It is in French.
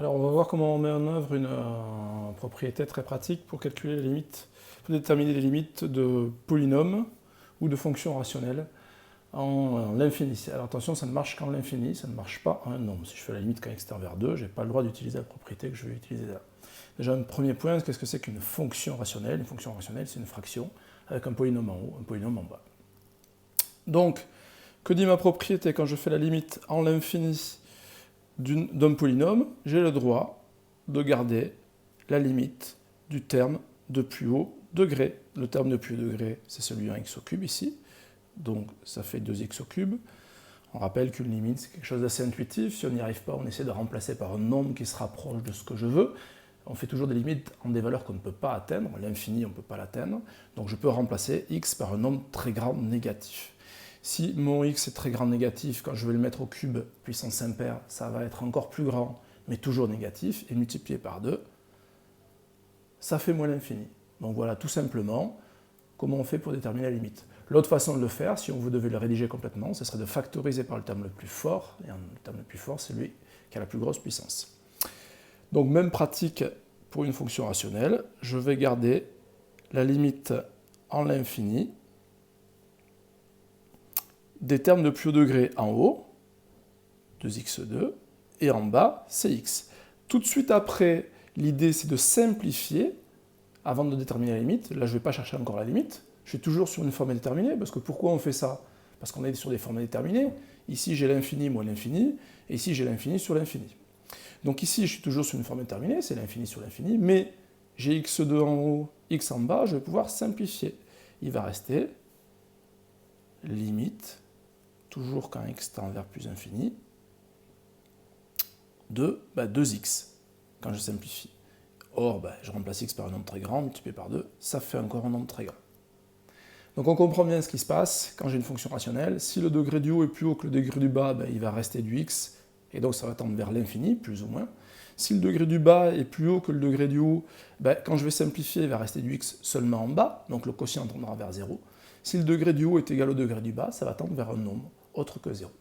Alors on va voir comment on met en œuvre une propriété très pratique pour calculer les limites, pour déterminer les limites de polynômes ou de fonctions rationnelles en l'infini. Alors attention, ça ne marche qu'en l'infini, ça ne marche pas en un nombre. Si je fais la limite quand x tend vers 2, je n'ai pas le droit d'utiliser la propriété que je vais utiliser là. Déjà un premier point, qu'est-ce que c'est qu'une fonction rationnelle? Une fonction rationnelle, c'est une fraction avec un polynôme en haut, un polynôme en bas. Donc, que dit ma propriété? Quand je fais la limite en l'infini d'un polynôme, j'ai le droit de garder la limite du terme de plus haut degré. Le terme de plus haut degré, c'est celui en x au cube ici, donc ça fait 2x au cube. On rappelle qu'une limite, c'est quelque chose d'assez intuitif. Si on n'y arrive pas, on essaie de remplacer par un nombre qui se rapproche de ce que je veux. On fait toujours des limites en des valeurs qu'on ne peut pas atteindre. L'infini, on ne peut pas l'atteindre. Donc je peux remplacer x par un nombre très grand négatif. Si mon x est très grand négatif, quand je vais le mettre au cube puissance impaire, ça va être encore plus grand, mais toujours négatif, et multiplié par 2, ça fait moins l'infini. Donc voilà tout simplement comment on fait pour déterminer la limite. L'autre façon de le faire, si vous devez le rédiger complètement, ce serait de factoriser par le terme le plus fort, et le terme le plus fort, c'est lui qui a la plus grosse puissance. Donc même pratique pour une fonction rationnelle, je vais garder la limite en l'infini des termes de plus haut degré en haut, 2x2, et en bas, c'est x. Tout de suite après, l'idée c'est de simplifier avant de déterminer la limite. Là, je ne vais pas chercher encore la limite, je suis toujours sur une forme déterminée, parce que pourquoi on fait ça? Parce qu'on est sur des formes déterminées. Ici, j'ai l'infini moins l'infini, et ici, j'ai l'infini sur l'infini. Donc ici, je suis toujours sur une forme déterminée, c'est l'infini sur l'infini, mais j'ai x2 en haut, x en bas, je vais pouvoir simplifier. Il va rester limite, toujours quand x tend vers plus infini, de 2x, quand je simplifie. Or, je remplace x par un nombre très grand, multiplié par 2, ça fait encore un nombre très grand. Donc on comprend bien ce qui se passe quand j'ai une fonction rationnelle. Si le degré du haut est plus haut que le degré du bas, il va rester du x, et donc ça va tendre vers l'infini, plus ou moins. Si le degré du bas est plus haut que le degré du haut, quand je vais simplifier, il va rester du x seulement en bas, donc le quotient tendra vers 0. Si le degré du haut est égal au degré du bas, ça va tendre vers un nombre autre que 0.